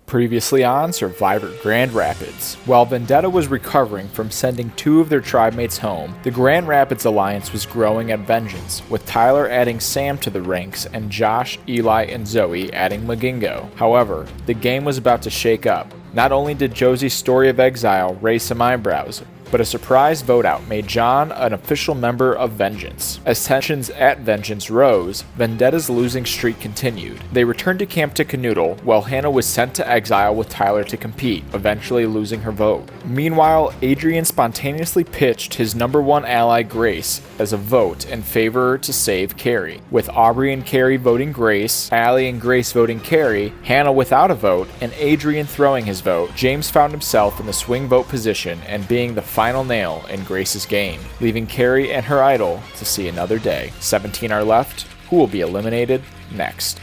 Previously on Survivor Grand Rapids. While Vendetta was recovering from sending 2 of their tribe mates home, the Grand Rapids alliance was growing at Vengeance, with Tyler adding Sam to the ranks and Josh, Eli, and Zoe adding Magingo. However, the game was about to shake up. Not only did Josie's story of Exile raise some eyebrows, but a surprise vote-out made John an official member of Vengeance. As tensions at Vengeance rose, Vendetta's losing streak continued. They returned to Camp Tickanoodle, while Hannah was sent to Exile with Tyler to compete, eventually losing her vote. Meanwhile, Adrian spontaneously pitched his #1 ally Grace as a vote in favor to save Carrie. With Aubrey and Carrie voting Grace, Allie and Grace voting Carrie, Hannah without a vote, and Adrian throwing his vote, James found himself in the swing vote position and being the final nail in Grace's game, leaving Carrie and her idol to see another day. 17 are left. Who will be eliminated next?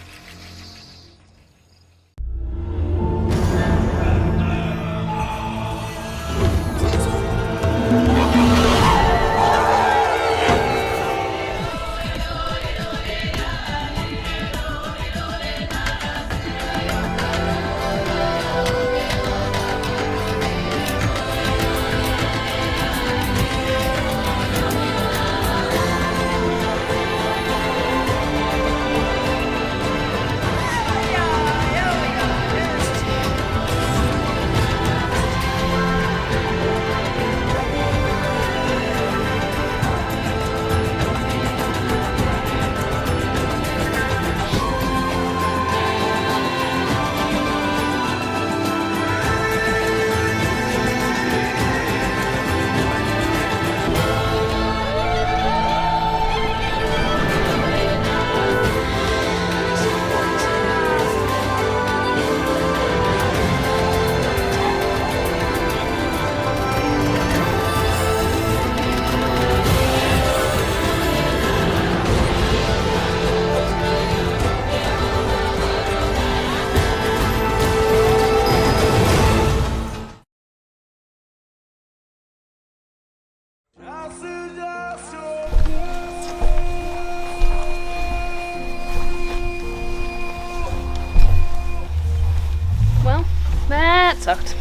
Well, that sucked.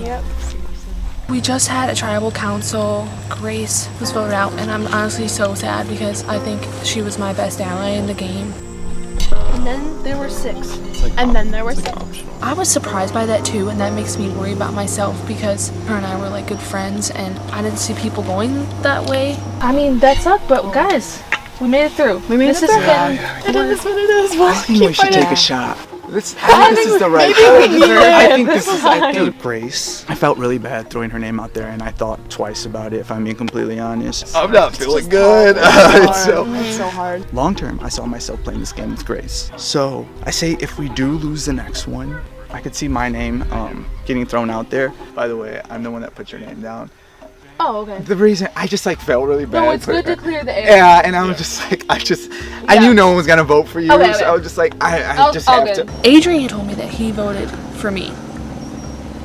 Yep. We just had a tribal council. Grace was voted out, and I'm honestly so sad because I think she was my best ally in the game. And then there were 6. And then there were 6. I was surprised by that too, and that makes me worry about myself because her and I were like good friends, and I didn't see people going that way. I mean, that sucked, but guys, we made it through. We made it through. It is what it is. We'll I think we should take a shot. I think this is the right I think this is Grace. I felt really bad throwing her name out there, and I thought twice about it, if I'm being completely honest. I'm not feeling good. It's so hard. Long term, I saw myself playing this game with Grace. So I say if we do lose the next one, I could see my name getting thrown out there. By the way, I'm the one that put your name down. Oh, okay. The reason I just felt really bad. No, it's good to clear the air. Yeah, and I was just like, I knew no one was gonna vote for you, Okay. So I was just like, I just have to. Adrian told me that he voted for me,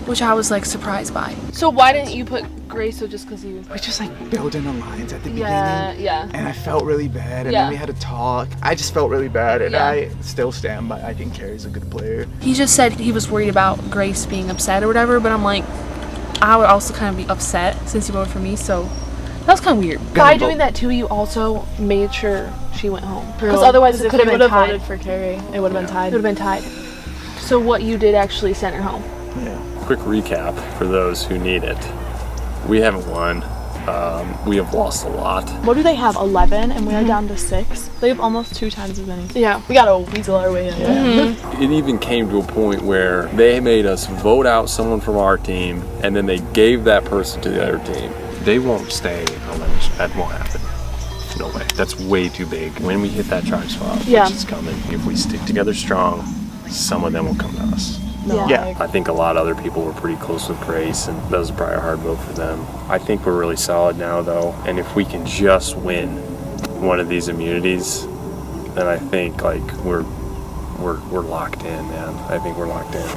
which I was like surprised by. So why didn't you put Grace? So just because you? We just like building alliance at the Yeah, beginning. yeah. And I felt really bad, and Yeah. then we had to talk. I just felt really bad, and Yeah. I still stand by. I think Carrie's a good player. He just said he was worried about Grace being upset or whatever, but I'm like, I would also kind of be upset since he voted for me, so that was kind of weird. By doing that too, you also made sure she went home. Because otherwise it could have been tied. Voted for Carrie, it would have been tied. It would have been tied. So what you did actually sent her home. Yeah. Quick recap for those who need it. We haven't won. We have lost a lot. What do they have? 11, and we are down to 6. They have almost 2 times as many. Yeah. We gotta weasel our way in. It even came to a point where they made us vote out someone from our team, and then they gave that person to the other team. They won't stay unless that won't happen. No way. That's way too big. When we hit that tribe spot, Yeah. which is coming, if we stick together strong, some of them will come to us. Yeah. I think a lot of other people were pretty close with Grace, and that was probably a hard vote for them. I think we're really solid now, though, and if we can just win one of these immunities, then I think like we're locked in, man. I think we're locked in.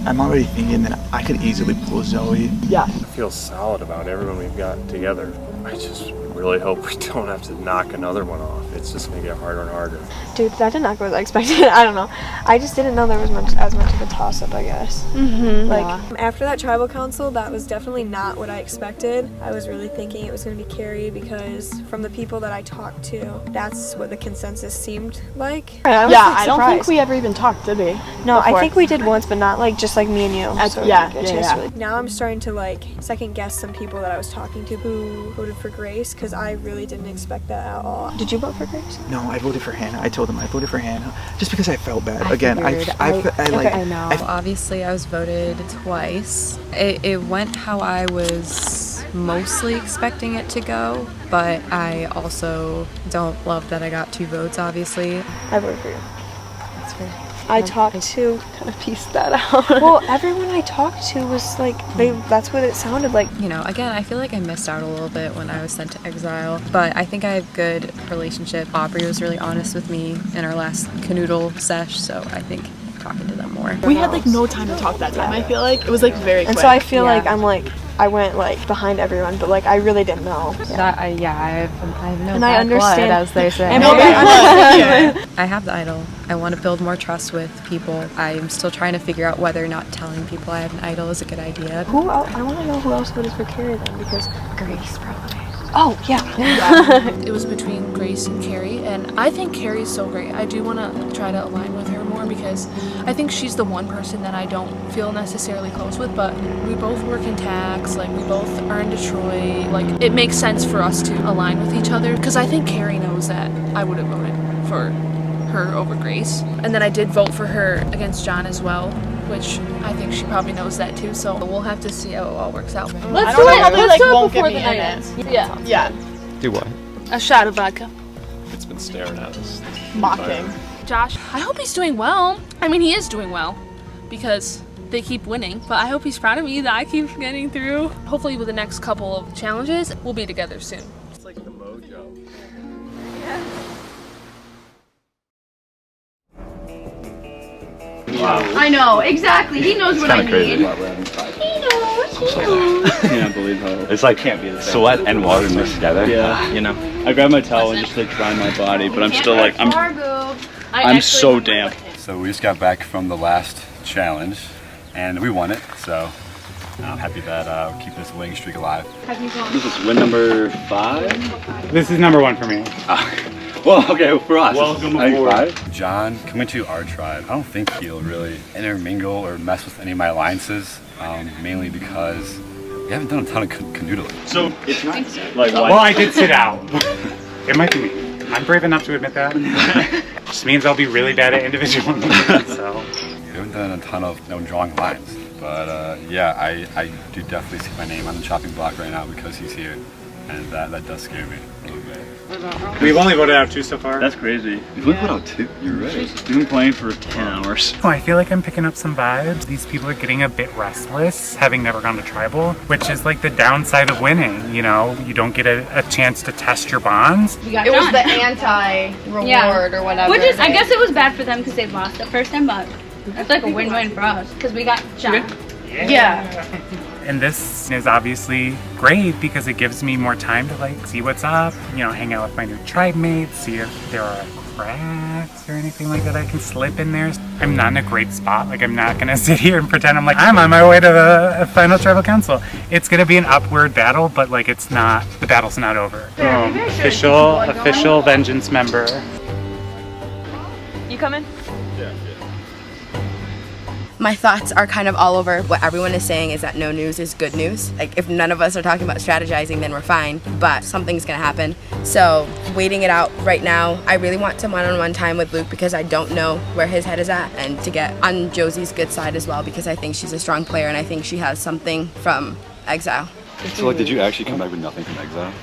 I'm already thinking that I could easily pull Zoe. Yeah. I feel solid about everyone we've got together. I just really hope we don't have to knock another one off. It's just gonna get harder and harder. Dude, that did not go as I expected. I don't know. I just didn't know there was as much of a toss-up, I guess. After that tribal council, that was definitely not what I expected. I was really thinking it was going to be Carrie because from the people that I talked to, that's what the consensus seemed like. I don't think we ever even talked, did we? No, before? I think we did once, but not like just like me and you. So Now I'm starting to like second guess some people that I was talking to who voted for Grace because I really didn't expect that at all. Did you vote for Grace? No, I voted for Hannah. I told them I voted for Hannah just because I felt bad. I know. Obviously, I was voted twice. It went how I was mostly expecting it to go, but I also don't love that I got 2 votes, obviously. I voted for you. That's fair. I talked to kind of pieced that out. Well, everyone I talked to was like, that's what it sounded like. You know, again, I feel like I missed out a little bit when I was sent to Exile, but I think I have good relationship. Aubrey was really honest with me in our last canoodle sesh, so I think talking to them more. We had like no time to talk that time. I feel like it was like very quick. And so I feel like I went like behind everyone, but like I really didn't know. I have no and bad I understand, blood, as they say. And I have the idol. I want to build more trust with people. I'm still trying to figure out whether or not telling people I have an idol is a good idea. Who else? I want to know who else voted for Carrie then, because Grace probably. Oh yeah. It was between Grace and Carrie, and I think Carrie's so great. I do want to try to align with her more because I think she's the one person that I don't feel necessarily close with, but we both work in tax, like we both are in Detroit. Like it makes sense for us to align with each other because I think Carrie knows that I would have voted for her over Grace. And then I did vote for her against John as well, which I think she probably knows that too, so we'll have to see how it all works out. Let's do it before the night ends. Yeah. Do what? A shot of vodka. It's been staring at us. Mocking. Josh, I hope he's doing well. I mean, he is doing well because they keep winning, but I hope he's proud of me that I keep getting through. Hopefully with the next couple of challenges, we'll be together soon. It's like the mojo. Wow. I know, exactly. He knows what I need. He knows. I can't believe how it's like sweat and water mixed together. Yeah, you know. I grabbed my towel and just like dry my body, but I'm still like I'm so damp. So we just got back from the last challenge, and we won it. So I'm happy that we'll keep this winning streak alive. This is win number 5. This is number 1 for me. Well, okay, for us. Welcome aboard. John, coming to our tribe, I don't think he'll really intermingle or mess with any of my alliances, mainly because we haven't done a ton of canoodling. So it's not like well, I did sit out. It might be me. I'm brave enough to admit that. Just means I'll be really bad at individual movements, so. We haven't done a ton of drawing lines, but yeah, I do definitely see my name on the chopping block right now because he's here, and that does scare me a little bit. We've only voted out 2 so far. That's crazy. You've only voted out 2? You're right. We've been playing for 10 hours. Oh, I feel like I'm picking up some vibes. These people are getting a bit restless, having never gone to tribal, which is like the downside of winning, you know? You don't get a chance to test your bonds. It was the anti-reward or whatever. Which is, I guess it was bad for them because they lost the first time, but it's like a win-win for us because we got John. Yeah. And this is obviously great because it gives me more time to like see what's up, you know, hang out with my new tribe mates, see if there are cracks or anything like that I can slip in there. I'm not in a great spot. Like I'm not gonna sit here and pretend I'm on my way to the final tribal council. It's gonna be an upward battle, but like the battle's not over. Official vengeance member. You coming? My thoughts are kind of all over. What everyone is saying is that no news is good news. Like if none of us are talking about strategizing, then we're fine, but something's gonna happen. So waiting it out right now. I really want some one-on-one time with Luke because I don't know where his head is at, and to get on Josie's good side as well because I think she's a strong player and I think she has something from Exile. So like, did you actually come back with nothing from Exile?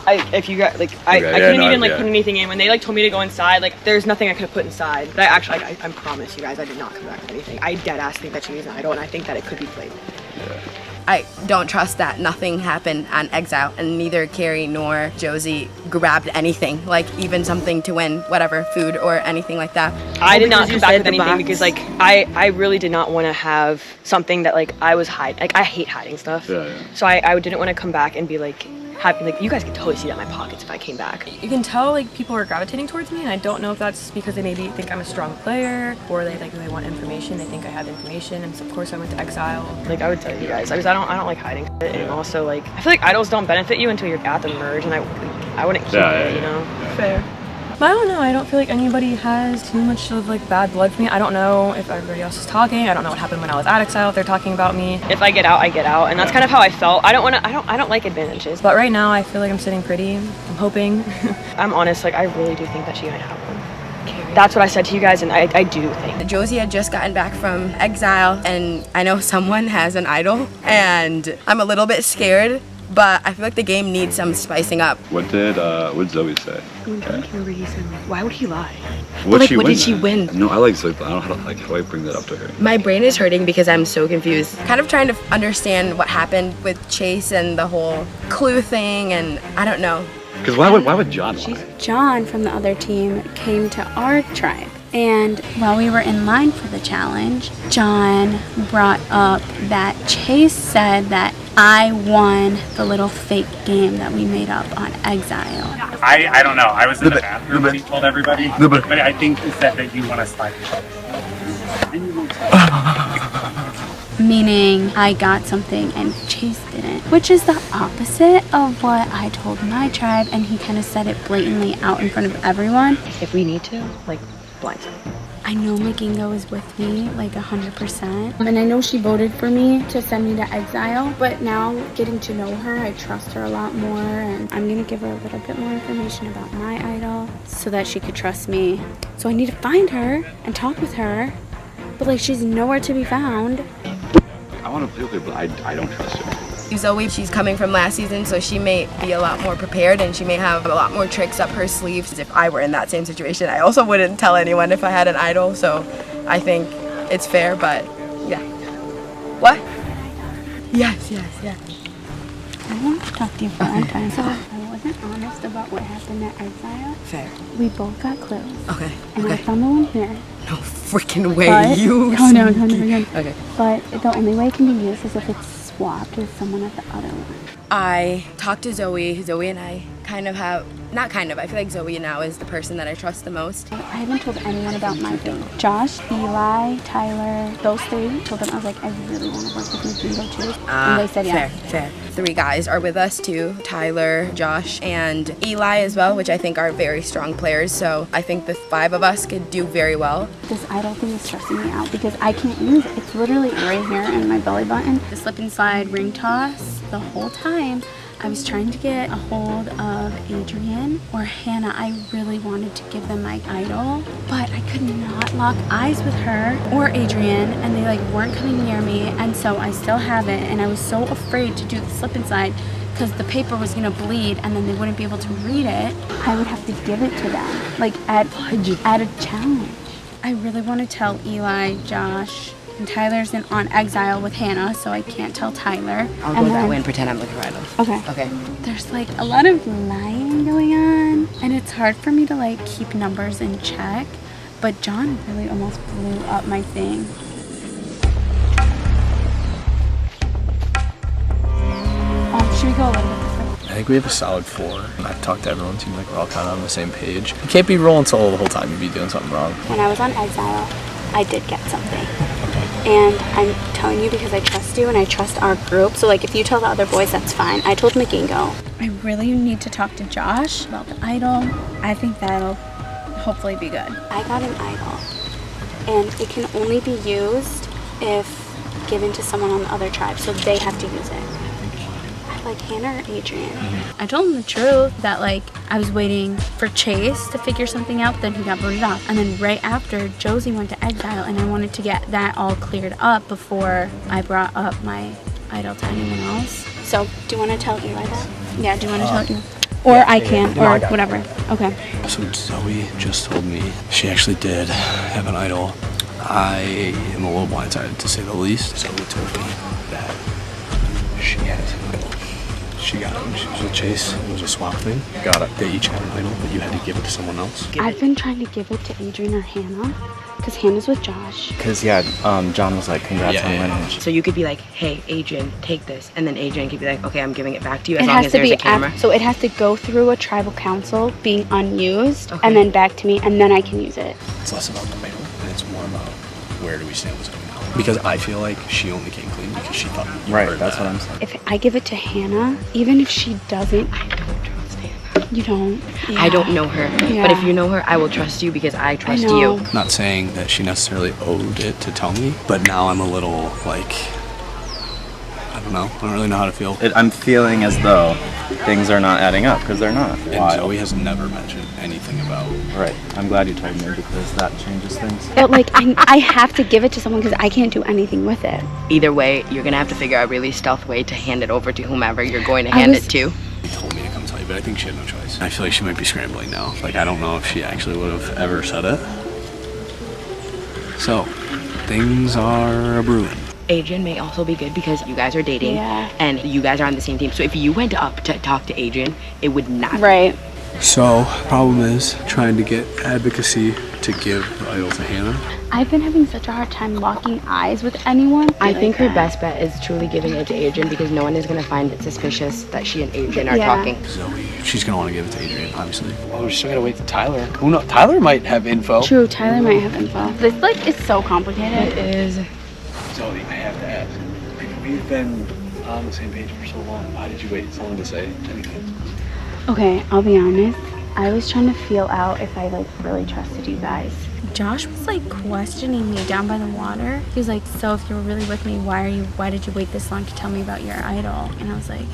I couldn't even put anything in. When they told me to go inside, there's nothing I could have put inside. But I promise you guys, I did not come back with anything. I dead ass think that she is an idol, and I think that it could be played. Yeah. I don't trust that nothing happened on Exile, and neither Carrie nor Josie grabbed anything, like even something to win, whatever, food or anything like that. I did not come back with anything because I really did not want to have something that I was hiding. I hate hiding stuff. Yeah. So I didn't want to come back and be happy. Like, you guys could totally see that in my pockets if I came back. You can tell like people are gravitating towards me, and I don't know if that's because they maybe think I'm a strong player, or they want information. They think I have information, and so of course I went to Exile. Like, I would tell you guys, because I don't like hiding it, and also like I feel like idols don't benefit you until you're at the merge, and I wouldn't keep it, you know. Fair. But I don't know, I don't feel like anybody has too much of like bad blood for me. I don't know if everybody else is talking. I don't know what happened when I was at Exile, if they're talking about me. If I get out, I get out, and that's kind of how I felt. I don't like advantages. But right now I feel like I'm sitting pretty. I'm hoping. I'm honest, like I really do think that she might have one. That's what I said to you guys, and I do think. Josie had just gotten back from Exile, and I know someone has an idol, and I'm a little bit scared. But I feel like the game needs some spicing up. What did Zoe say? I can't remember. He said, why would he lie? What did she win? No, I like Zoe, but I don't know how do I bring that up to her? My brain is hurting because I'm so confused. Kind of trying to understand what happened with Chase and the whole clue thing, and I don't know. Because why would John lie? John from the other team came to our tribe. And while we were in line for the challenge, John brought up that Chase said that I won the little fake game that we made up on Exile. I don't know. I was in the bathroom when he told everybody. But I think he said that you want to slide. Meaning I got something and Chase didn't, which is the opposite of what I told my tribe, and he kind of said it blatantly out in front of everyone. If we need to, like, blindside. I know Magingo is with me like 100%, and I know she voted for me to send me to Exile, but now getting to know her, I trust her a lot more, and I'm gonna give her a little bit more information about my idol so that she could trust me. So I need to find her and talk with her, but like she's nowhere to be found. I want to play with her, but I don't trust her. Zoe, she's coming from last season, so she may be a lot more prepared, and she may have a lot more tricks up her sleeves. If I were in that same situation, I also wouldn't tell anyone if I had an idol, so I think it's fair, but yeah. What? Yes. I want to talk to you for a long time. So I wasn't honest about what happened at Exile. Fair. We both got clues. Okay. And I found the one here. No freaking way, But, you. No. Okay. But the only way it can be used is if it's swapped with someone at the other one. I talked to Zoe. Zoe and I kind of have, not kind of, I feel like Zoe now is the person that I trust the most. I haven't told anyone about my thing. Josh, Eli, Tyler, those three, told them I was like, I really want to work with Magingo too. And they said yes. Fair. 3 guys are with us too. Tyler, Josh, and Eli as well, which I think are very strong players. So I think the 5 of us could do very well. This idol thing is stressing me out because I can't use it. It's literally right here in my belly button. The slip and slide ring toss, the whole time I was trying to get a hold of Adrian or Hannah. I really wanted to give them my idol, but I could not lock eyes with her or Adrian, and they like weren't coming near me, and so I still have it, and I was so afraid to do the slip and slide because the paper was gonna bleed and then they wouldn't be able to read it. I would have to give it to them, like at a challenge. I really want to tell Eli, Josh, and Tyler's on Exile with Hannah, so I can't tell Tyler. I'll go that way and pretend I'm looking for idols. Okay. There's like a lot of lying going on, and it's hard for me to like keep numbers in check, but John really almost blew up my thing. Should we go a little bit this way? I think we have a solid 4. I've talked to everyone, seems like we're all kind of on the same page. You can't be rolling solo the whole time, you'd be doing something wrong. When I was on Exile, I did get something. And I'm telling you because I trust you and I trust our group. So like if you tell the other boys, that's fine. I told Magingo. I really need to talk to Josh about the idol. I think that'll hopefully be good. I got an idol, and it can only be used if given to someone on the other tribe, so they have to use it. Like Hannah or Adrian. I told him the truth that like I was waiting for Chase to figure something out, but then he got voted off. And then right after, Josie went to Exile, and I wanted to get that all cleared up before I brought up my idol to anyone else. So do you want to tell Eli that? Yeah, do you want to tell you? Or I can, or whatever. Okay. So Zoe just told me she actually did have an idol. I am a little blindsided to say the least. Zoe told me that she has an idol. She got it when she was with Chase. It was a swap thing. Got it. They each had an idol, but you had to give it to someone else. I've been trying to give it to Adrian or Hannah, because Hannah's with Josh. Because, yeah, John was like, congrats on winning. So you could be like, hey, Adrian, take this. And then Adrian could be like, okay, I'm giving it back to you as long as there's a camera. So it has to go through a tribal council being unused, and then back to me, and then I can use it. It's less about the medal, and it's more about where do we stand with something. Because I feel like she only came clean because she thought you heard that's that. what I'm saying. If I give it to Hannah, even if she doesn't, I don't trust Hannah. You don't? Yeah. I don't know her. Yeah. But if you know her, I will trust you because I trust you. Not saying that she necessarily owed it to tell me, but now I'm a little like, I don't know. I don't really know how to feel. I'm feeling as though things are not adding up because they're not. And Zoe has never mentioned anything about. Right. I'm glad you told me because that changes things. But like, I have to give it to someone because I can't do anything with it. Either way, you're going to have to figure out a really stealth way to hand it over to whomever you're going to hand it to. She told me to come tell you, but I think she had no choice. I feel like she might be scrambling now. Like, I don't know if she actually would have ever said it. So, things are brewing. Adrian may also be good because you guys are dating and you guys are on the same team. So if you went up to talk to Adrian, it would not. Right. So, problem is trying to get advocacy to give the idol to Hannah. I've been having such a hard time locking eyes with anyone. I think her best bet is truly giving it to Adrian because no one is going to find it suspicious that she and Adrian are talking. Zoe, she's going to want to give it to Adrian, obviously. Oh, we still got to wait for Tyler. Who knows? Tyler might have info. True, Tyler might have info. This, like, is so complicated. It is. Zoe, I have to ask. We've been on the same page for so long. Why did you wait so long to say anything? Okay, I'll be honest. I was trying to feel out if I like really trusted you guys. Josh was like questioning me down by the water. He was like, so if you were really with me, why did you wait this long to tell me about your idol? And I was like,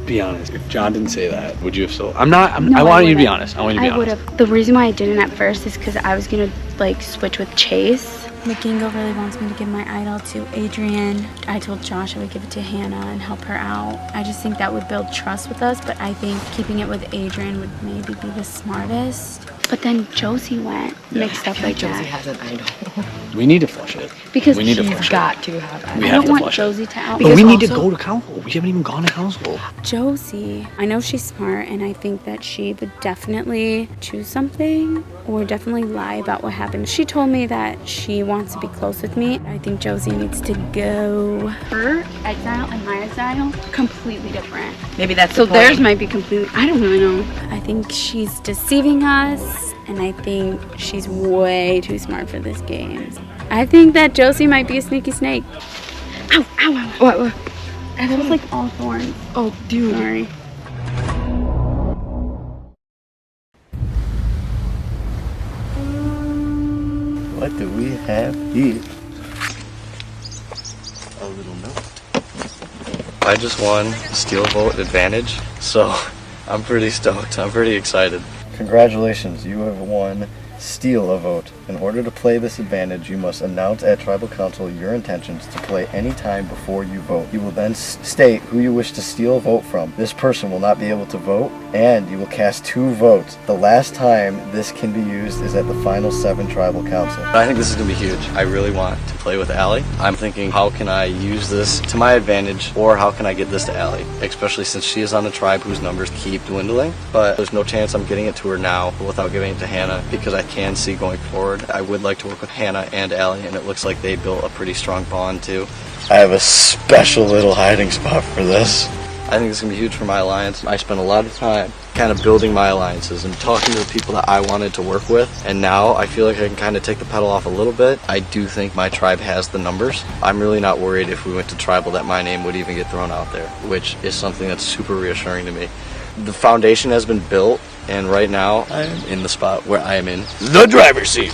Be honest. If John didn't say that, would you have still? I No, want you to be honest. I want you to be honest. would have. The reason why I didn't at first is because I was gonna like switch with Chase. McGingo really wants me to give my idol to Adrian. I told Josh I would give it to Hannah and help her out. I just think that would build trust with us, but I think keeping it with Adrian would maybe be the smartest. But then Josie went mixed up like Josie that. has an idol. We need to flush it. Because we need to she's flush got it. to have We I have don't to want flush Josie it. to out. But we need to go to council. We haven't even gone to council. Josie, I know she's smart and I think that she would definitely choose something or definitely lie about what happened. She told me that she wants to be close with me. I think Josie needs to go. Her exile and my exile, completely different. Maybe that's so the point. theirs might be completely, I don't really know. I think she's deceiving us and I think she's way too smart for this game. I think that Josie might be a sneaky snake. Ow, ow, ow. What? That was like all thorns. Oh, dude. Sorry. What do we have here? A little note. I just won Steel Vote Advantage, so I'm pretty stoked. I'm pretty excited. Congratulations, you have won Steal a Vote. In order to play this advantage, you must announce at Tribal Council your intentions to play any time before you vote. You will then state who you wish to steal a vote from. This person will not be able to vote, and you will cast 2 votes. The last time this can be used is at the final 7 Tribal Council. I think this is going to be huge. I really want to play with Allie. I'm thinking, how can I use this to my advantage, or how can I get this to Allie? Especially since she is on a tribe whose numbers keep dwindling. But there's no chance I'm getting it to her now without giving it to Hannah, because I can see going forward. I would like to work with Hannah and Allie, and it looks like they built a pretty strong bond too. I have a special little hiding spot for this. I think it's going to be huge for my alliance. I spent a lot of time kind of building my alliances and talking to the people that I wanted to work with, and now I feel like I can kind of take the pedal off a little bit. I do think my tribe has the numbers. I'm really not worried if we went to tribal that my name would even get thrown out there, which is something that's super reassuring to me. The foundation has been built, and right now I am in the spot where I am in the driver's seat.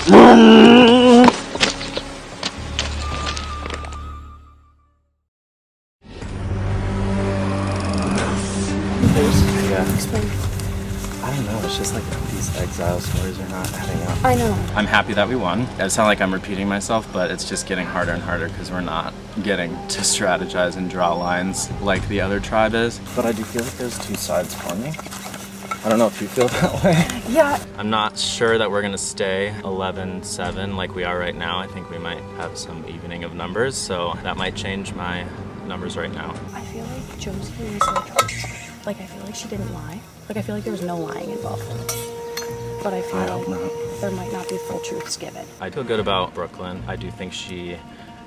I don't know, it's just like these Exile stories are not adding up. I know. I'm happy that we won. It's not like I'm repeating myself, but it's just getting harder and harder because we're not getting to strategize and draw lines like the other tribe is. But I do feel like there's 2 sides for me. I don't know if you feel that way. Yeah. I'm not sure that we're gonna stay 11-7 like we are right now. I think we might have some evening of numbers, so that might change my numbers right now. I feel like Josie is like, I feel like she didn't lie. Like, I feel like there was no lying involved. But I feel like there might not be full truths given. I feel good about Brooklyn. I do think she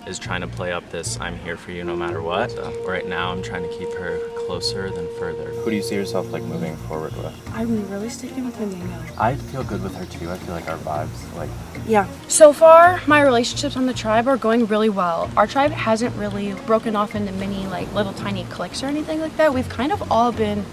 is trying to play up this I'm here for you no matter what. Right now I'm trying to keep her closer than further. Who do you see yourself like moving forward with? I'm really sticking with Magingo. I feel good with her too. I feel like our vibes, like... Yeah. So far, my relationships on the tribe are going really well. Our tribe hasn't really broken off into many like little tiny cliques or anything like that. We've kind of all been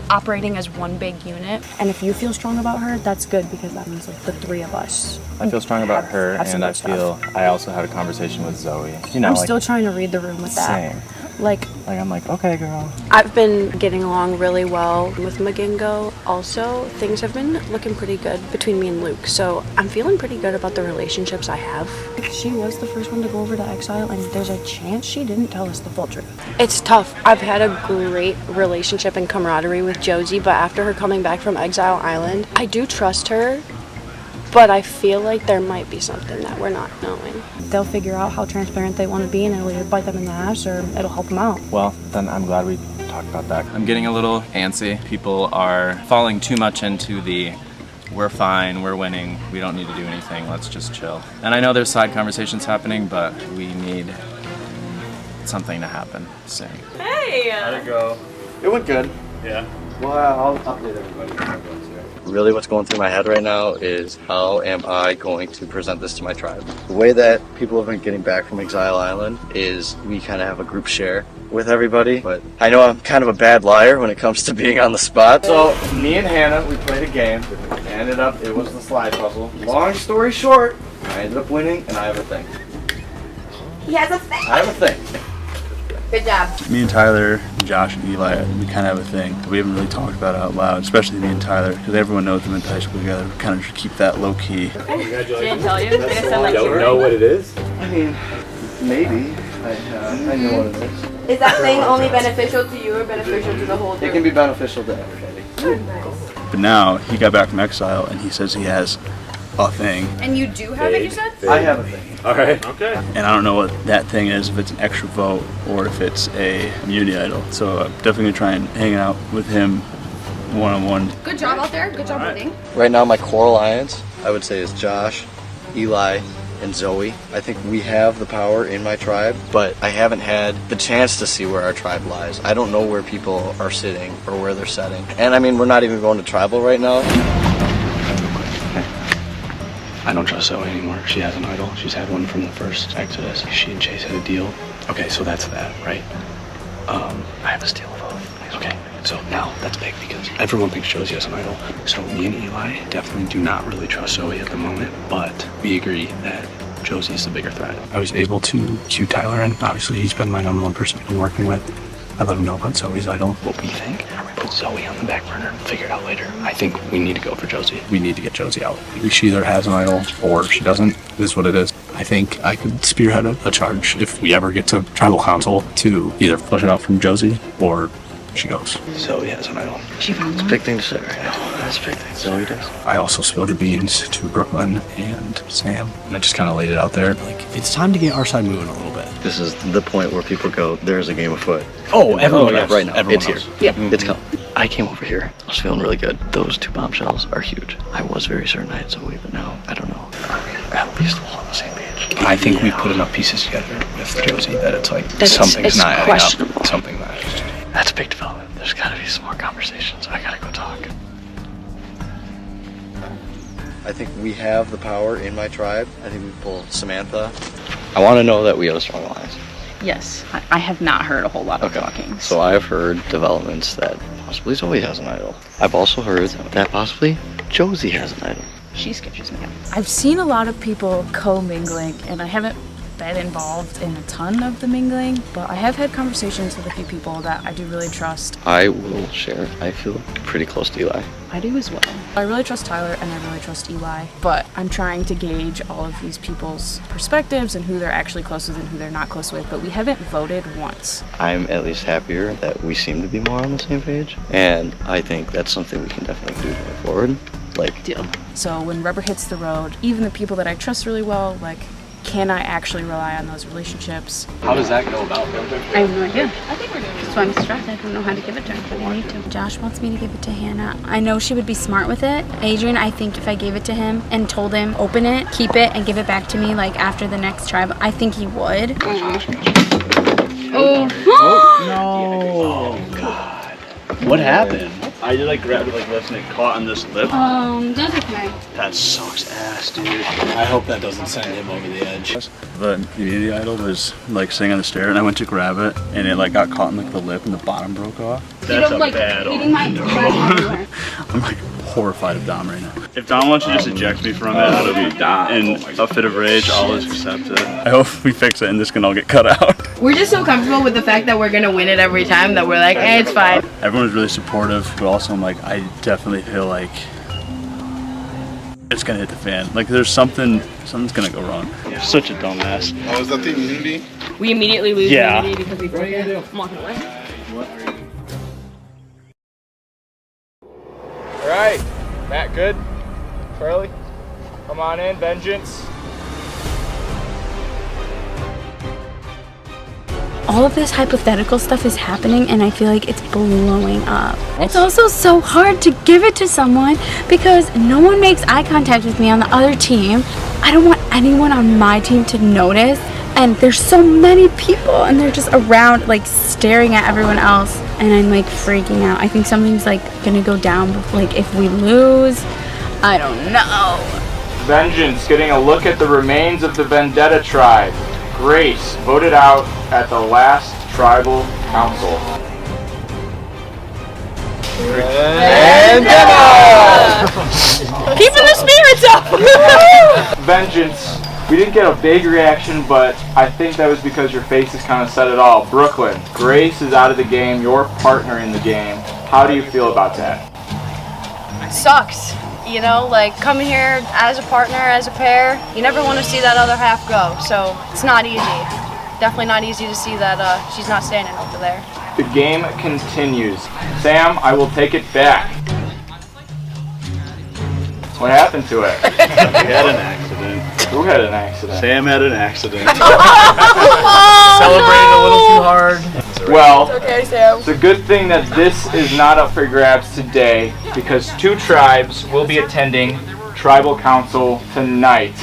operating as one big unit. And if you feel strong about her, that's good because that means like the three of us. I feel strong about her, and I feel I also had a conversation with Zoe. You know, I'm still trying to read the room with that. Same. Like I'm like, okay, girl. I've been getting along really well with Magingo. Also, things have been looking pretty good between me and Luke, so I'm feeling pretty good about the relationships I have. She was the first one to go over to Exile, and there's a chance she didn't tell us the full truth. It's tough. I've had a great relationship and camaraderie with Josie, but after her coming back from Exile Island, I do trust her, but I feel like there might be something that we're not knowing. They'll figure out how transparent they want to be, and it'll either bite them in the ass or it'll help them out. Well, then I'm glad we talked about that. I'm getting a little antsy. People are falling too much into the we're fine, we're winning, we don't need to do anything, let's just chill. And I know there's side conversations happening, but we need something to happen soon. Hey! How'd it go? It went good. Yeah. Well, I'll update everybody. Really what's going through my head right now is how am I going to present this to my tribe? The way that people have been getting back from Exile Island is we kind of have a group share with everybody, but I know I'm kind of a bad liar when it comes to being on the spot. So me and Hannah, we played a game. It was the slide puzzle. Long story short, I ended up winning and I have a thing. He has a thing. I have a thing. Good job. Me and Tyler, Josh, and Eli, we kind of have a thing. We haven't really talked about it out loud, especially me and Tyler, because everyone knows them in high school together. We kind of just keep that low key. Didn't tell you? Don't know what it is? I mean, maybe. I know what it is. Is that thing only beneficial to you or beneficial to the whole group? It can be beneficial to everybody. Nice. But now he got back from Exile and he says he has a thing. And you do have it, you said? I have a thing. All right. Okay. And I don't know what that thing is, if it's an extra vote or if it's a immunity idol. So I'm definitely gonna try and hang out with him one-on-one. Good job out there. Good job winning. Right now my core alliance, I would say, is Josh, Eli, and Zoe. I think we have the power in my tribe, but I haven't had the chance to see where our tribe lies. I don't know where people are sitting or where they're setting. And I mean, we're not even going to tribal right now. I don't trust Zoe anymore. She has an idol. She's had one from the first Exodus. She and Chase had a deal. Okay, so that's that, right? I have a steal of both. Okay, so now that's big because everyone thinks Josie has an idol. So me and Eli definitely do not really trust Zoe at the moment, but we agree that Josie is the bigger threat. I was able to cue Tyler in. Obviously, he's been my number one person I've been working with. I let him know about Zoe's idol. What we think, we put Zoe on the back burner and figure it out later. I think we need to go for Josie. We need to get Josie out. She either has an idol or she doesn't. It is what it is. I think I could spearhead a charge if we ever get to tribal council to either flush it out from Josie or she goes. Zoe has an idol. She found It's a big thing to say right now. That's a big thing. Zoe does. I also spilled the beans to Brooklyn and Sam, and I just kind of laid it out there. Like, it's time to get our side moving a little bit. This is the point where people go, there's a game of foot. Oh, everyone knows. Right now. Everyone It's knows. here. Yeah. It's coming. I came over here. I was feeling really good. Those two bombshells are huge. I was very certain I had Zoe, but now I don't know. At least we're all on the same page. I think we put enough pieces together with Josie that it's like That something's it's not adding questionable. up. Something that. That's a big development. There's gotta be some more conversations. I gotta go talk. I think we have the power in my tribe. I think we pull Samantha. I want to know that we have a strong alliance. Yes, I have not heard a whole lot of talking. So I've heard developments that possibly Zoe has an idol. I've also heard that possibly Josie has an idol. She sketches me out. I've seen a lot of people co-mingling, and I haven't been involved in a ton of the mingling, but I have had conversations with a few people that I do really trust. I will share. I feel pretty close to Eli. I do as well. I really trust Tyler and I really trust Eli, but I'm trying to gauge all of these people's perspectives and who they're actually close with and who they're not close with, but we haven't voted once. I'm at least happier that we seem to be more on the same page, and I think that's something we can definitely do going forward. Like, Deal. So when rubber hits the road, even the people that I trust really well, like can I actually rely on those relationships? How does that go about? I have no idea. That's why I'm stressed. I don't know how to give it to her, but I need to. Josh wants me to give it to Hannah. I know she would be smart with it. Adrian, I think if I gave it to him and told him, open it, keep it, and give it back to me like after the next tribe, I think he would. Oh no! Oh God! What happened? I like grabbed it like this and it caught on this lip. That's okay. That sucks ass, dude. I hope that doesn't send him over the edge. The immunity idol was like sitting on the stair and I went to grab it and it like got caught in like the lip and the bottom broke off. That's a bad one. I'm like horrified of Dom right now. If Dom wants to just eject me from it out of in a fit of rage, I'll just accept it. I hope we fix it and this can all get cut out. We're just so comfortable with the fact that we're gonna win it every time that we're like, hey, it's fine. Everyone's really supportive, but also I'm like, I definitely feel like it's gonna hit the fan. Like there's something's gonna go wrong. You're such a dumbass. Oh, is that the immunity? We immediately lose immunity because we broke it. I'm walking away. Alright, Matt, good? Charlie, come on in, Vengeance. All of this hypothetical stuff is happening and I feel like it's blowing up. It's also so hard to give it to someone because no one makes eye contact with me on the other team. I don't want anyone on my team to notice, and there's so many people and they're just around like staring at everyone else and I'm like freaking out. I think something's like gonna go down, like if we lose, I don't know. Vengeance getting a look at the remains of the Vendetta tribe. Grace voted out at the last tribal council. Vendetta! Keeping the spirits up! Vengeance, we didn't get a big reaction, but I think that was because your faces kind of said it all. Brooklyn, Grace is out of the game, your partner in the game. How do you feel about that? It sucks. You know, like coming here as a partner, as a pair, you never want to see that other half go. So it's not easy. Definitely not easy to see that she's not standing over there. The game continues. Sam, I will take it back. What happened to it? We had an accident. Who had an accident? Sam had an accident. Celebrated a little too hard. Well, It's okay, Sam. it's a good thing that this is not up for grabs today because two tribes will be attending Tribal Council tonight.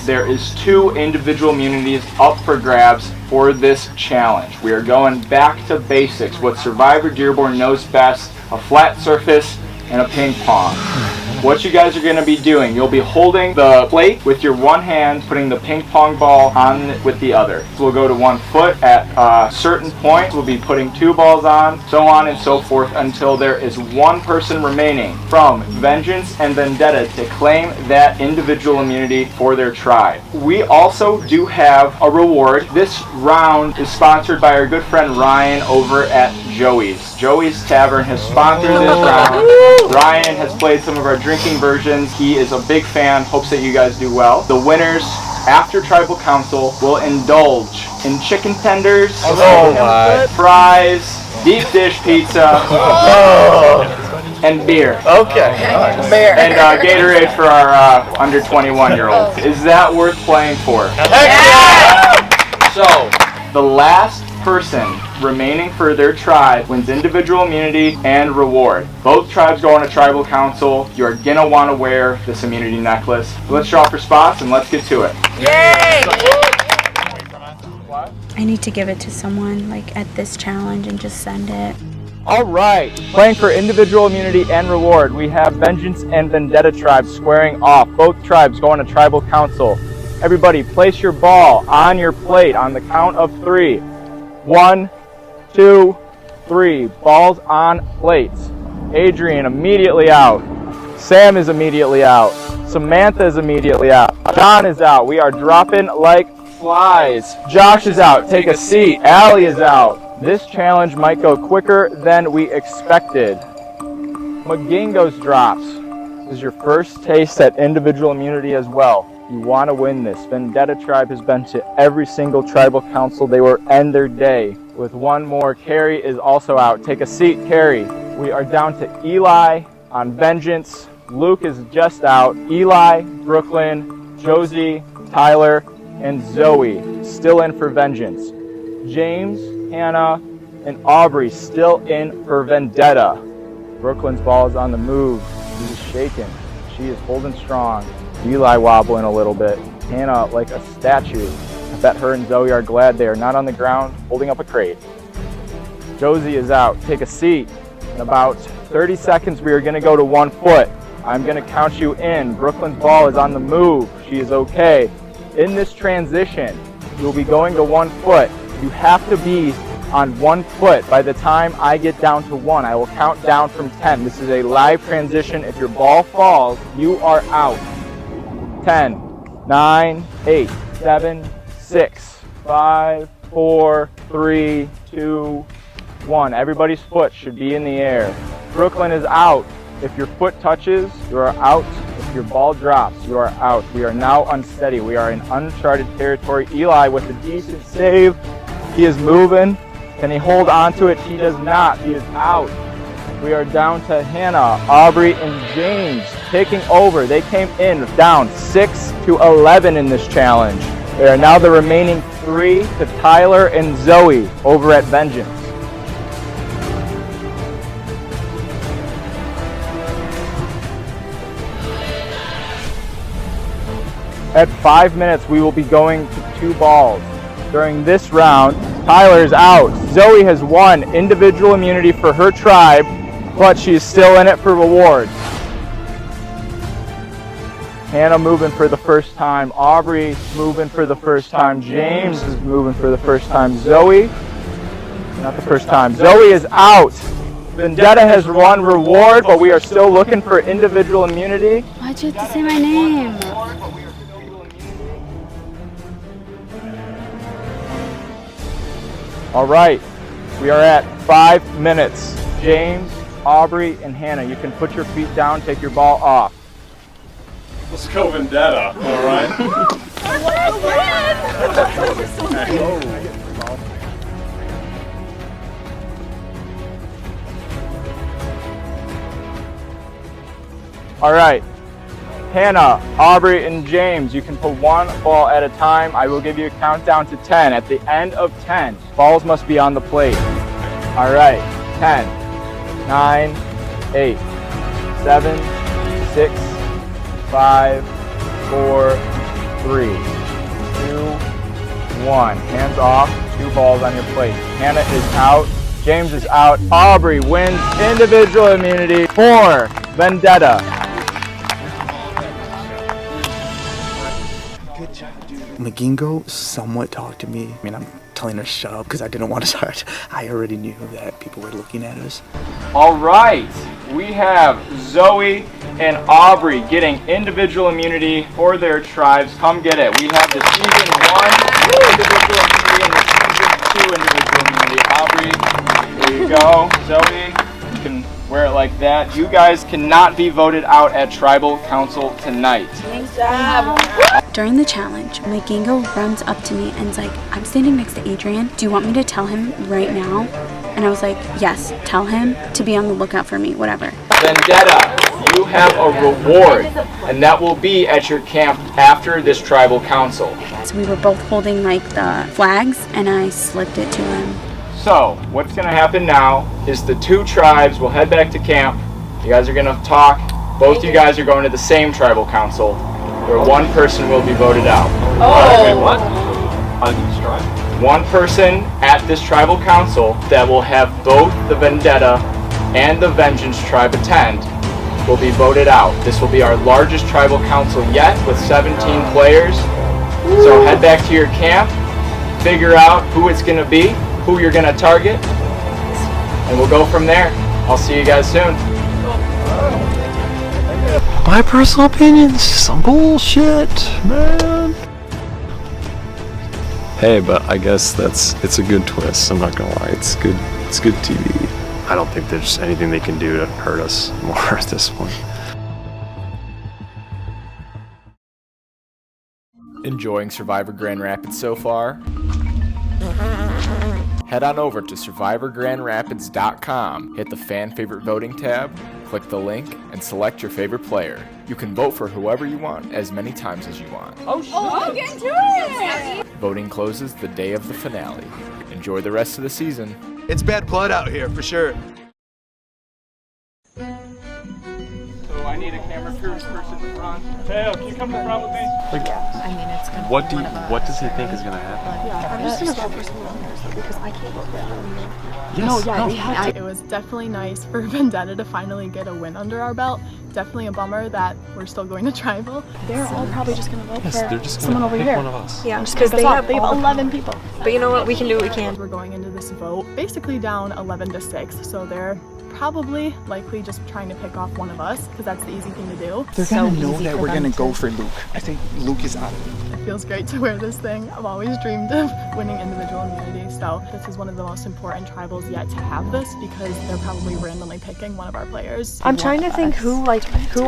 There is two individual immunities up for grabs for this challenge. We are going back to basics, what Survivor Dearborn knows best, a flat surface and a ping pong. What you guys are going to be doing, you'll be holding the plate with your one hand, putting the ping pong ball on with the other. So we'll go to 1 foot at a certain point. We'll be putting 2 balls on, so on and so forth until there is one person remaining from Vengeance and Vendetta to claim that individual immunity for their tribe. We also do have a reward. This round is sponsored by our good friend Ryan over at Joey's. Joey's Tavern has sponsored this round. Ryan has played some of our drinking versions. He is a big fan. Hopes that you guys do well. The winners after Tribal Council will indulge in chicken tenders, fries, deep dish pizza, and beer. Okay. Beer. And Gatorade for our under 21-year-olds. Is that worth playing for? So, the last person remaining for their tribe wins individual immunity and reward. Both tribes go on a tribal council. You're gonna want to wear this immunity necklace. Let's draw for spots and let's get to it. Yay! I need to give it to someone like at this challenge and just send it. All right, playing for individual immunity and reward, we have Vengeance and Vendetta tribes squaring off. Both tribes go on a tribal council. Everybody, place your ball on your plate on the count of 3. 1, 2, 3. Balls on plates. Adrian immediately out. Sam is immediately out. Samantha is immediately out. John is out. We are dropping like flies. Josh is out. Take a seat. Allie is out. This challenge might go quicker than we expected. McGingo's drops. This is your first taste at individual immunity as well. You want to win this. Vendetta tribe has been to every single tribal council. They will end their day with one more. Carrie is also out. Take a seat, Carrie. We are down to Eli on Vengeance. Luke is just out. Eli, Brooklyn, Josie, Tyler, and Zoe still in for vengeance. James, Hannah, and Aubrey still in for vendetta. Brooklyn's ball is on the move. She is shaking. She is holding strong. Eli wobbling a little bit. Hannah like a statue. I bet her and Zoe are glad they are not on the ground holding up a crate. Josie is out. Take a seat. In about 30 seconds, we are going to go to 1 foot. I'm going to count you in. Brooklyn's ball is on the move. She is okay. In this transition, you will be going to 1 foot. You have to be on 1 foot by the time I get down to 1. I will count down from 10. This is a live transition. If your ball falls, you are out. 10, 9, 8, 7, 6, 5, 4, 3, 2, 1. Everybody's foot should be in the air. Brooklyn is out. If your foot touches, you are out. If your ball drops, you are out. We are now unsteady. We are in uncharted territory. Eli with a decent save. He is moving. Can he hold on to it? He does not. He is out. We are down to Hannah, Aubrey, and James taking over. They came in down 6 to 11 in this challenge. They are now the remaining 3 to Tyler and Zoe over at Vengeance. At 5 minutes, we will be going to 2 balls. During this round, Tyler's out. Zoe has won individual immunity for her tribe, but she's still in it for rewards. Hannah moving for the first time. Aubrey moving for the first time. James is moving for the first time. Zoe, not the first time. Zoe is out. Vendetta has won reward, but we are still looking for individual immunity. Why'd you have to say my name? All right, we are at 5 minutes. James, Aubrey, and Hannah, you can put your feet down, take your ball off. Let's go Vendetta, all right? All right, Hannah, Aubrey, and James, you can put 1 ball at a time. I will give you a countdown to 10. At the end of 10, balls must be on the plate. All right, 10, 9, 8, 7, 6, 5, 4, 3, 2, 1. Hands off, 2 balls on your plate. Hannah is out, James is out. Aubrey wins individual immunity for Vendetta. McGingo somewhat talked to me. I mean, I'm telling her to shut up because I didn't want to start. I already knew that people were looking at us. All right, we have Zoe and Aubrey getting individual immunity for their tribes. Come get it. We have the season 1 individual immunity and the season 2 individual immunity. Aubrey, there you go. Zoe, you can wear it like that. You guys cannot be voted out at Tribal Council tonight. During the challenge, McGingo runs up to me and is like, I'm standing next to Adrian. Do you want me to tell him right now? And I was like, yes, tell him to be on the lookout for me, whatever. Vendetta, you have a reward, and that will be at your camp after this Tribal Council. So we were both holding like the flags, and I slipped it to him. So, what's going to happen now is the 2 tribes will head back to camp. You guys are going to talk. Both you guys are going to the same Tribal Council, where 1 person will be voted out. Oh! Wait, what? On each tribe? 1 person at this Tribal Council that will have both the Vendetta and the Vengeance tribe attend will be voted out. This will be our largest Tribal Council yet with 17 players. So head back to your camp, figure out who it's going to be, who you're going to target, and we'll go from there. I'll see you guys soon. My personal opinion, some bullshit, man. Hey, but I guess it's a good twist. I'm not gonna lie, it's good TV. I don't think there's anything they can do to hurt us more at this point. Enjoying Survivor Grand Rapids so far? Head on over to SurvivorGrandRapids.com, hit the Fan Favorite Voting tab, click the link, and select your favorite player. You can vote for whoever you want as many times as you want. Oh, get to it! Voting closes the day of the finale. Enjoy the rest of the season. It's bad blood out here, for sure. So I need a camera crew person in the front. Tail, can you come to the front with me? I mean, it's gonna What does he think is gonna happen? I'm just gonna vote for someone else because I can't vote for anyone. It was definitely nice for Vendetta to finally get a win under our belt. Definitely a bummer that we're still going to tribal. They're all probably just gonna vote for just someone over here. one of us. Yeah, just because they have 11 people. But you know what? We can do what we can. We're going into this vote basically down 11-6, so they're probably likely just trying to pick off one of us because that's the easy thing to do. They're gonna know that we're gonna go for Luke. I think Luke is out of it. It feels great to wear this thing. I've always dreamed of winning individual immunity, so this is one of the most important tribals yet to have this because they're probably randomly picking one of our players. I'm trying to think who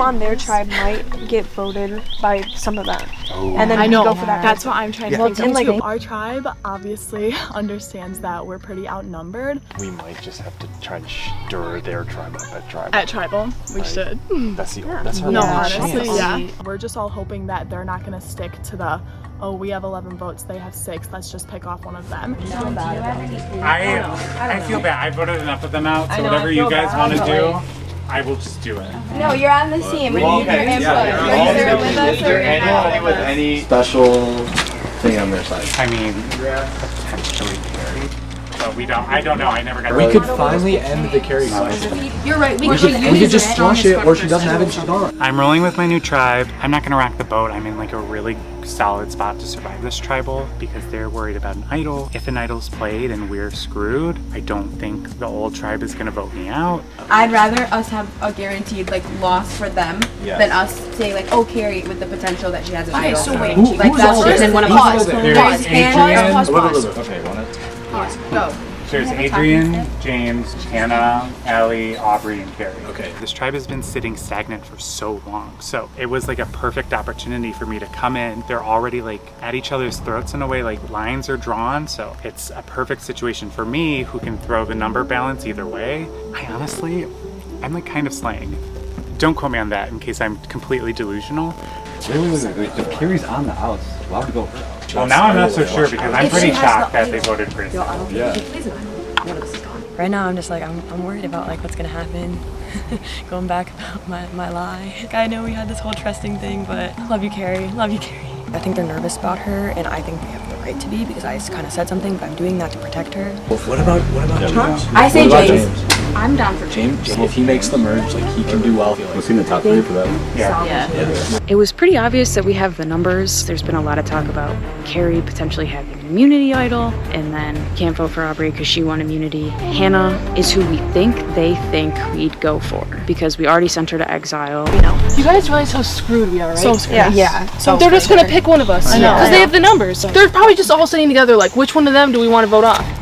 on their tribe might get voted by some of them. And then I know, go for that. that's what I'm trying to think. And like Our tribe obviously understands that we're pretty outnumbered. We might just have to try to stir their tribe up at tribal. At tribal, we should. That's our No, only honestly, chance. yeah. We're just all hoping that they're not going to stick to the, oh, we have 11 votes, they have 6, let's just pick off one of them. I feel bad. I voted enough of them out, so whatever you guys want to do, I will just do it. No, you're on the team. We need your input. You're either with us or you're not. Anybody with any special thing on their side? I mean, potentially Carrie, but I don't know. I never got. We could finally end the carry fight. You're right. We could just flush it, or she doesn't have it, she's gone. I'm rolling with my new tribe. I'm not gonna rock the boat. I'm in like a really solid spot to survive this tribal because they're worried about an idol. If an idol's played and we're screwed, I don't think the old tribe is gonna vote me out. I'd rather us have a guaranteed loss for them than us say oh Carrie with the potential that she has an idol. so wait. Who's that's all just there? one of Who's us. all there? There's Adrian. Pause. Okay, one at a time. Go. There's Adrian, James, Hannah, Allie, Aubrey, and Carrie. Okay. This tribe has been sitting stagnant for so long, so it was like a perfect opportunity for me to come in. They're already at each other's throats in a way, lines are drawn, so it's a perfect situation for me who can throw the number balance either way. I'm kind of slaying. Don't quote me on that in case I'm completely delusional. Wait, if Carrie's on the outs, why would we go for her? Well, now I'm not so sure because I'm pretty shocked that they voted for Yo, I don't think she plays an idol. One of us is gone. Right now, I'm just I'm worried about what's gonna happen. Going back about my lie. I know we had this whole trusting thing, but love you, Carrie. Love you, Carrie. I think they're nervous about her, and I think they have the right to be because I kind of said something, but I'm doing that to protect her. What about James? I say James. I'm down for James, if he makes the merge, he can do well. We've seen the top 3 for that. Yeah. It was pretty obvious that we have the numbers. There's been a lot of talk about Carrie potentially having an immunity idol, and then can't vote for Aubrey because she won immunity. Hannah is who they think we'd go for because we already sent her to Exile. You guys realize how screwed we are, right? So screwed. Yeah. So they're just gonna pick one of us. I know. Because they have the numbers. They're probably just all sitting together which one of them do we want to vote off?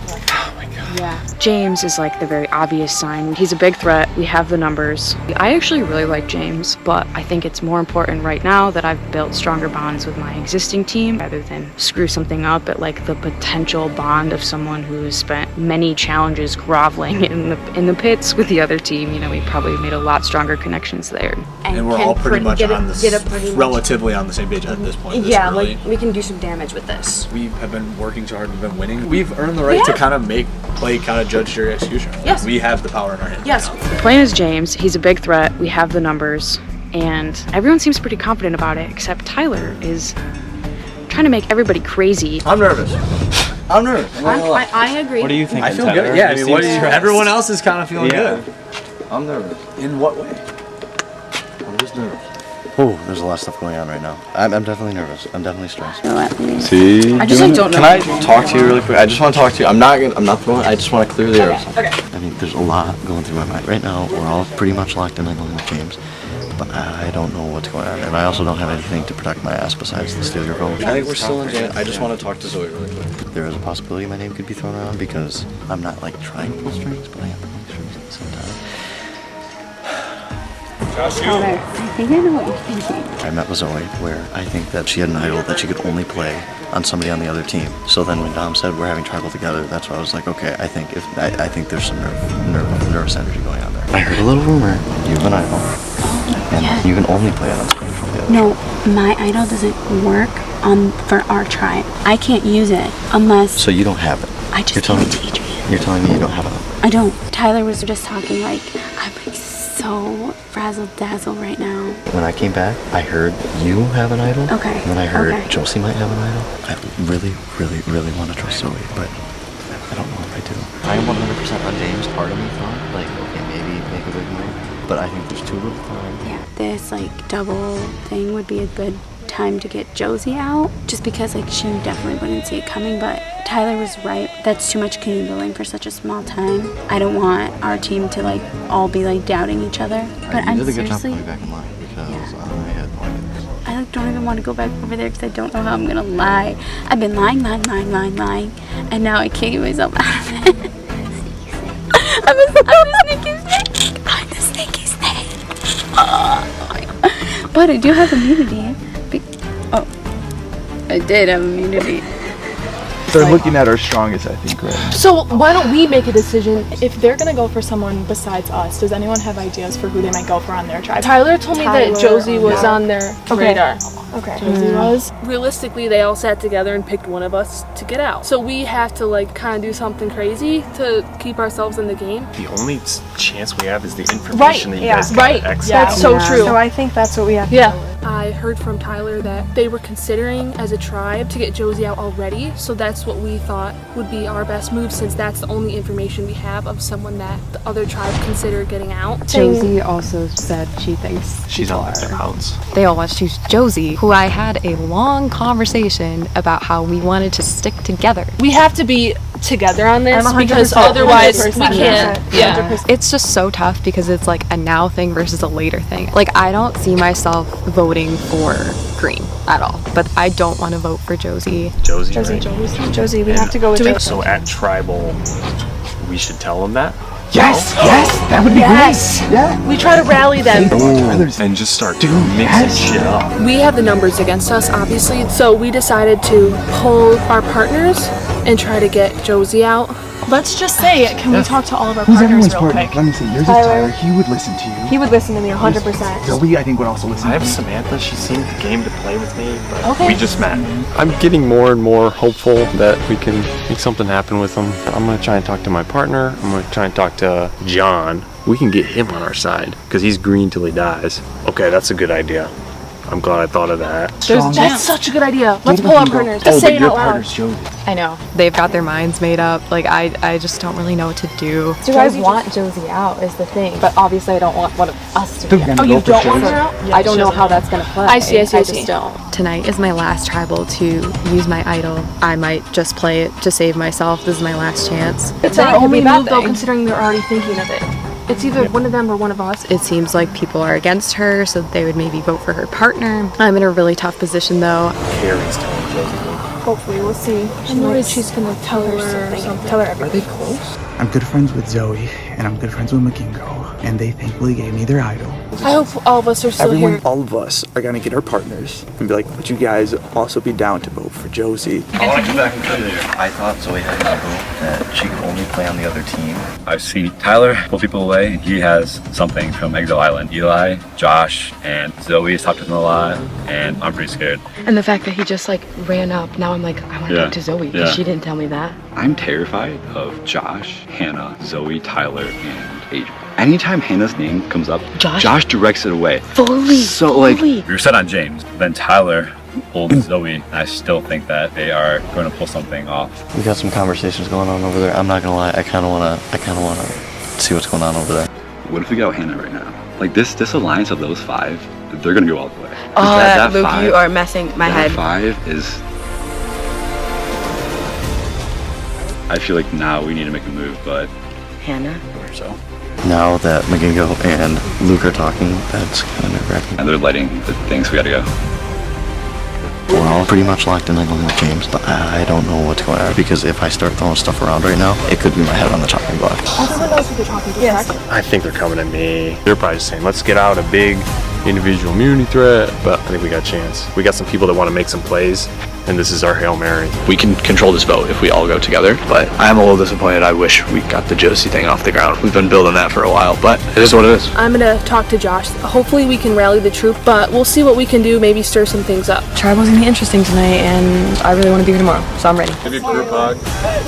Yeah. James is the very obvious sign. He's a big threat. We have the numbers. I actually really like James, but I think it's more important right now that I've built stronger bonds with my existing team rather than screw something up at the potential bond of someone who's spent many challenges groveling in the pits with the other team. We probably made a lot stronger connections there. And we're all pretty much relatively on the same page at this point. Yeah, we can do some damage with this. We have been working so hard, we've been winning. We've earned the right to kind of play judge, jury, execution. Yes. We have the power in our hands. Yes. The plan is James. He's a big threat. We have the numbers. And everyone seems pretty confident about it, except Tyler is trying to make everybody crazy. I'm nervous. I agree. What do you think? I feel good. Yeah, everyone else is kind of feeling good. I'm nervous. In what way? I'm just nervous. Oh, there's a lot of stuff going on right now. I'm definitely nervous. I'm definitely stressed. See? I just don't know. Can I talk to you really quick? I just want to talk to you. I'm not going. I just want to clear the air. Okay. I mean, there's a lot going through my mind right now. We're all pretty much locked in. I'm going with James, but I don't know what's going on, and I also don't have anything to protect my ass besides the steal your vote. I think we're still in Janet. I just want to talk to Zoe really quick. There is a possibility my name could be thrown around because I'm not trying to pull strings, but I am pulling strings at the same time. I think I know what you're thinking. I met with Zoe where I think that she had an idol that she could only play on somebody on the other team. So then when Dom said we're having tribal together, that's why I was like, okay, I think there's some nervous energy going on there. I heard a little rumor you have an idol. And you can only play it on screen from the other. No, my idol doesn't work for our tribe. I can't use it unless... So you don't have it? I just gave it to Adrian. You're telling me you don't have it? I don't. Tyler was just talking like, I'm like so frazzle-dazzle right now. When I came back, I heard you have an idol. Okay. And then I heard Okay. Josie might have an idol. I really, really, really want to trust Zoe, but I don't know if I do. I am 100% on James. Part of me thought, like, okay, maybe make a big move. But I think there's too little time. Yeah, this like double thing would be a good time to get Josie out, just because like she definitely wouldn't see it coming. But Tyler was right. That's too much canoodling for such a small time. I don't want our team to like all be like doubting each other. But You I'm did a good job seriously, putting me back in line because I had no idea. I like don't even want to go back over there because I don't know how I'm gonna lie. I've been lying, and now I can't get myself out of it. I'm a sneaky snake. I'm the sneaky snake. Oh my God. But I do have immunity. I did have immunity. They're looking at our strongest, I think, right now. So why don't we make a decision? If they're gonna go for someone besides us, does anyone have ideas for who they might go for on their tribe? Tyler told me that Josie was on their radar. Okay. Josie was. Realistically, they all sat together and picked one of us to get out. So we have to like kind of do something crazy to keep ourselves in the game. The only chance we have is the information that you guys got Right. at Exile. That's so true. So I think that's what we have to Yeah. go with. I heard from Tyler that they were considering as a tribe to get Josie out already, so that's what we thought would be our best move, since that's the only information we have of someone that the other tribe considered getting out. Josie also said she thinks she's on like their outs. they all want to choose Josie, who I had a long conversation about how we wanted to stick together. We have to be together on this I'm 100% because otherwise we 100%. can't. Yeah. It's just so tough because it's like a now thing versus a later thing. Like I don't see myself voting for green at all, but I don't want to vote for Josie. Josie, Josie, we have to go with Josie. So at Tribal, we should tell them that? Yes, yes, that would be great. Yeah. We try to rally them. And just start mixing shit up. We have the numbers against us, obviously, so we decided to pull our partners and try to get Josie out. Let's just say it. Can we talk to all of our Who's partners everyone's real partner? quick? Let me see. Yours is Tyler. He would listen to you. He would listen to me 100%. Zoe, I think, would also listen I to have you. Samantha. She seemed game to play with me, but Okay. we just met. I'm getting more and more hopeful that we can make something happen with them. I'm going to try and talk to my partner. I'm going to try and talk to John. We can get him on our side because he's green till he dies. Okay, that's a good idea. I'm glad I thought of that. That's such a good idea. Let's pull our partners. Just say it out loud. I know. They've got their minds made up. Like I just don't really know what to do. Do I want Josie out is the thing, but obviously I don't want one of us to be out. Oh, you don't want her out? I don't know how that's gonna play. I see. I just don't. Tonight is my last tribal to use my idol. I might just play it to save myself. This is my last chance. It's our only move, though, considering they're already thinking of it. It's either one of them or one of us. It seems like people are against her, so they would maybe vote for her partner. I'm in a really tough position, though. Carrie's telling Josie. Hopefully, we'll see. I'm worried she's gonna tell her something. Tell her everything. Are they close? I'm good friends with Zoe, and I'm good friends with Makingo, and they thankfully gave me their idol. I hope all of us are still Everyone, here. all of us are gonna get our partners and be like, would you guys also be down to vote for Josie? I want to come back and tell you. I thought Zoe had an idol that she could only play on the other team. I've seen Tyler pull people away. He has something from Exile Island. Eli, Josh, and Zoe's talked to him a lot, and I'm pretty scared. And the fact that he just like ran up, now I'm like, I want to Yeah. talk to Zoe because Yeah. she didn't tell me that. I'm terrified of Josh, Hannah, Zoe, Tyler, and Adrian. Anytime Hannah's name comes up, Josh directs it away. Fully. So like, we were set on James, then Tyler pulled Zoe, and I still think that they are going to pull something off. We got some conversations going on over there. I'm not gonna lie. I kind of wanna see what's going on over there. What if we got Hannah right now? Like this alliance of those five, they're gonna go all the way. 'Cause that Luke, five- you are messing my that head. five is. I feel like now we need to make a move, but Hannah. So. Now that Magingo and Luke are talking, that's kind of nerve-wracking. And they're lighting the things. We gotta go. We're all pretty much locked in, I know, with James, but I don't know what's going on, because if I start throwing stuff around right now, it could be my head on the chopping block. Everyone knows who they're talking to, correct? I think they're coming at me. They're probably just saying, let's get out a big individual immunity threat, but I think we got a chance. We got some people that want to make some plays. and this is our Hail Mary. We can control this vote if we all go together, but I'm a little disappointed. I wish we got the Josie thing off the ground. We've been building that for a while, but it is what it is. I'm gonna talk to Josh. Hopefully we can rally the troop, but we'll see what we can do, maybe stir some things up. Tribal's gonna be interesting tonight, and I really want to be here tomorrow, so I'm ready. Maybe group hug.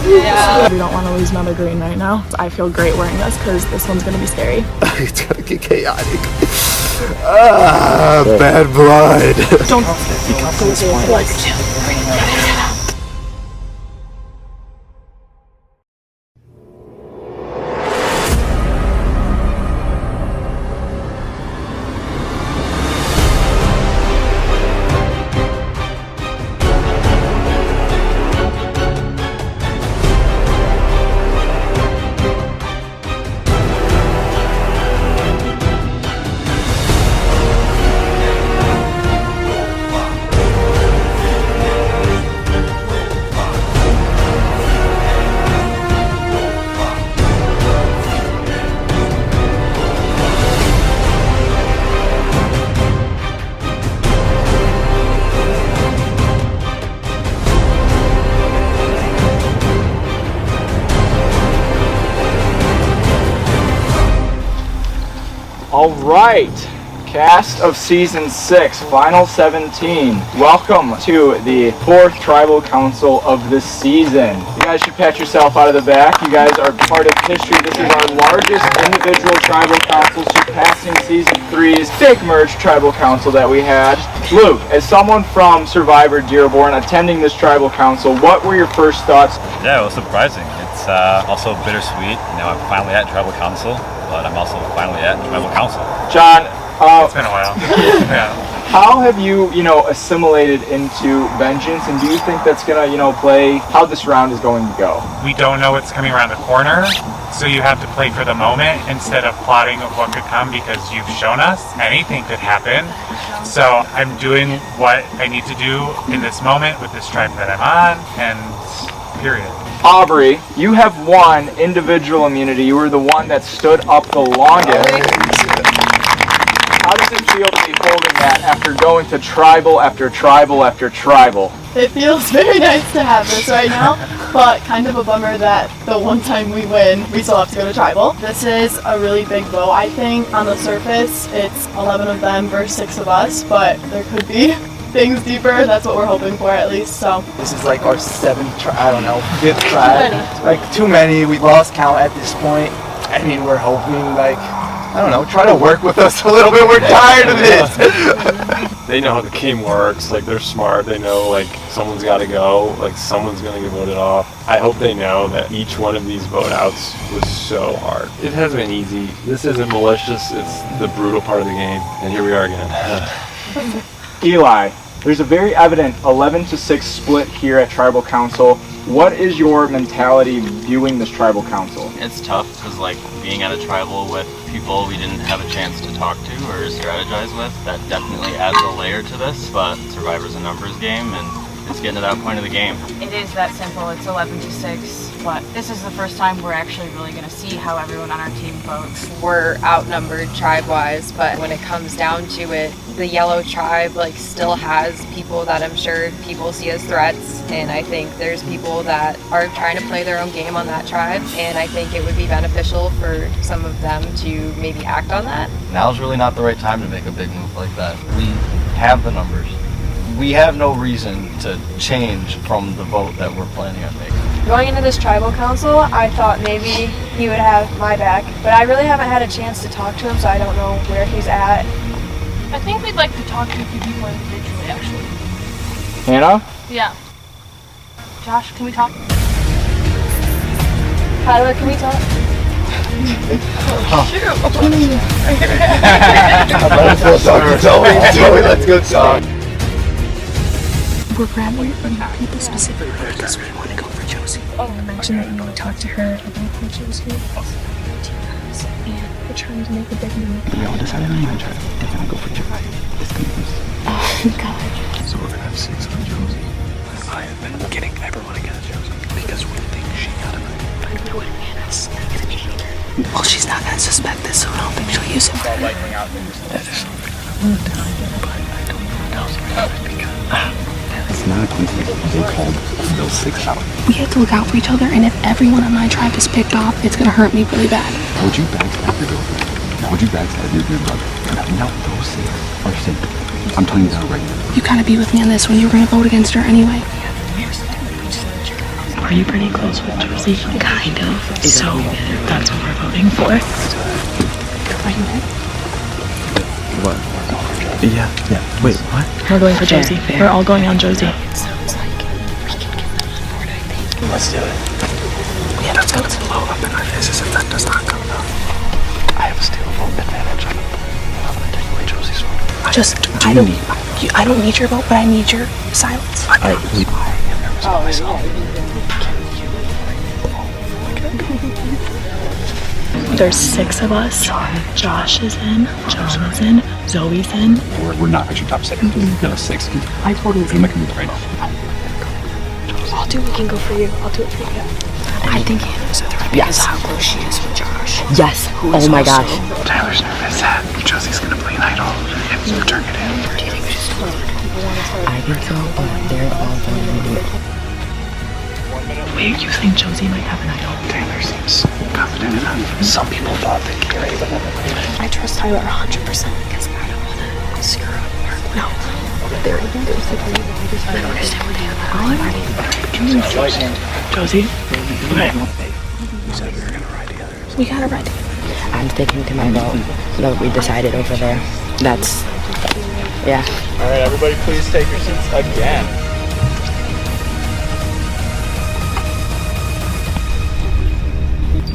Yeah. We don't want to lose another green right now. I feel great wearing this because this one's gonna be scary. It's gonna get chaotic. Bad blood. Don't become to this point like All right, cast of season 6, final 17. Welcome to the 4th tribal council of this season. You guys should pat yourself out of the back. You guys are part of history. This is our largest individual tribal council, surpassing season 3's big merge tribal council that we had. Luke, as someone from Survivor Dearborn attending this tribal council, what were your first thoughts? Yeah, it was surprising. It's also bittersweet. You know, I'm finally at tribal council, but I'm also finally at tribal council. John, it's been a while. Yeah. How have you, assimilated into Vengeance, and do you think that's gonna, play how this round is going to go? We don't know what's coming around the corner, so you have to play for the moment instead of plotting of what could come, because you've shown us anything could happen. So I'm doing what I need to do in this moment with this tribe that I'm on, and period. Aubrey, you have won individual immunity. You were the one that stood up the longest. How does it feel to be holding that after going to tribal after tribal after tribal? It feels very nice to have this right now, but kind of a bummer that the one time we win, we still have to go to tribal. This is a really big vote, I think. On the surface, it's 11 of them versus 6 of us, but there could be things deeper. That's what we're hoping for, at least. So this is like our 5th tribe. Like too many. We lost count at this point. I mean, we're hoping try to work with us a little bit. We're tired of this. They know how the game works. Like, they're smart. They know, like, someone's got to go. Like, someone's going to get voted off. I hope they know that each one of these vote outs was so hard. It hasn't been easy. This isn't malicious. It's the brutal part of the game. And here we are again. Eli, there's a very evident 11-6 split here at Tribal Council. What is your mentality viewing this Tribal Council? It's tough because, like, being at a tribal with people we didn't have a chance to talk to or strategize with, that definitely adds a layer to this, but Survivor's a numbers game, and it's getting to that point of the game. It is that simple. It's 11-6, but this is the first time we're actually really going to see how everyone on our team votes. We're outnumbered tribe-wise, but when it comes down to it, the yellow tribe still has people that I'm sure people see as threats, and I think there's people that are trying to play their own game on that tribe, and I think it would be beneficial for some of them to maybe act on that. Now's really not the right time to make a big move like that. We have the numbers. We have no reason to change from the vote that we're planning on making. Going into this tribal council, I thought maybe he would have my back, but I really haven't had a chance to talk to him, so I don't know where he's at. I think we'd like to talk to a few people individually, actually. Hannah? Yeah. Josh, can we talk? Tyler, can we talk? Let's go talk. Joey, let's go talk. We're grabbing people specifically because we want to go for Josie. You mentioned that you want to talk to her about Josie. And we're trying to make a big move. We all decided not even try to. They're gonna go for Josie. Oh, God. So we're gonna have 6 on Josie. I have been getting everyone against Josie because we think she got it. But we wouldn't get us. Well, she's not gonna suspect this, so I don't think she'll use it. That is something I want to tell you, but I don't want to tell you because It's not a coincidence. They called those 6 out. We have to look out for each other, and if everyone on my tribe is picked off, it's gonna hurt me really bad. Would you backstab your girlfriend? Would you backstab your brother? No, those 6 are simple. I'm telling you that right now. You gotta be with me on this one. You were gonna vote against her anyway. Are you pretty close with Josie? Kind of. So that's what we're voting for. Are you in? What? Yeah. Wait, what? We're going for Josie. We're all going on Josie. Sounds like we can give them support, I think. Let's do it. Yeah, that's going to blow up in our faces if that does not come out. I have a steal vote advantage. I'm going to take away Josie's vote. I don't need your vote, but I need your silence. I am nervous about myself. There's 6 of us. Josh is in, John is in, Zoe's in. We're not pitching top 6. No, 6. I totally We're making it right now. I'll do we can go for you. I'll do it for you. I think Hannah's a threat because how close she is with Josh. Yes. Oh my gosh. Tyler's nervous that Josie's going to play an idol and turn it in. Do you think we should start? I think so, but they're all going to do it. Wait, you think Josie might have an idol? Taylor seems confident enough. Some people thought that Carrie would have it. I trust Tyler 100% because I don't want to screw up Mark. No. There's like I don't understand what they have. Josie? Okay. You said we were going to ride together. We gotta ride together. I'm sticking to my vote that we decided over there. That's, yeah. All right, everybody please take your seats again.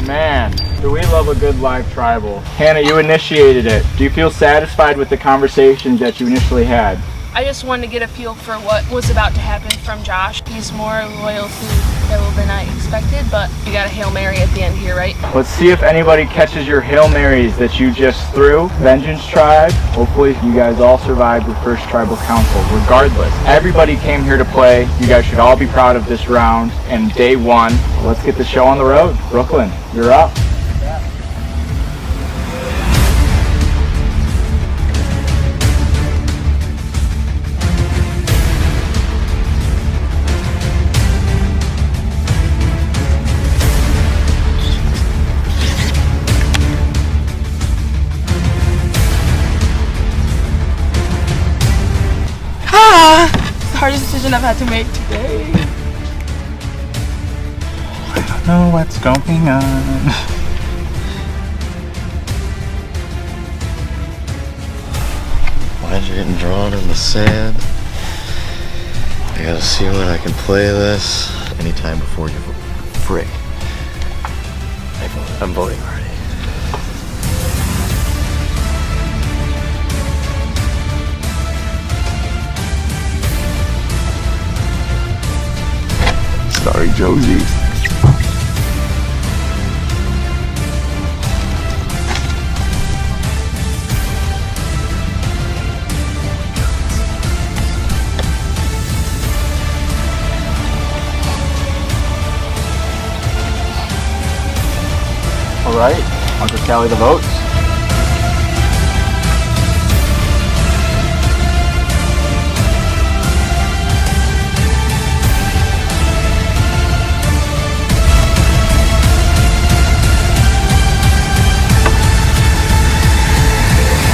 Man, do we love a good live tribal. Hannah, you initiated it. Do you feel satisfied with the conversations that you initially had? I just wanted to get a feel for what was about to happen from Josh. He's more loyal to Phil than I expected, but you got a Hail Mary at the end here, right? Let's see if anybody catches your Hail Marys that you just threw. Vengeance Tribe, hopefully you guys all survived your first tribal council. Regardless, everybody came here to play. You guys should all be proud of this round and day 1. Let's get the show on the road. Brooklyn, you're up. The hardest decision I've had to make today. I don't know what's going on. Lines are getting drawn in the sand. I gotta see when I can play this. Anytime before you vote. Frick. I'm voting already. Sorry, Josie. All right, I'll just tally the votes.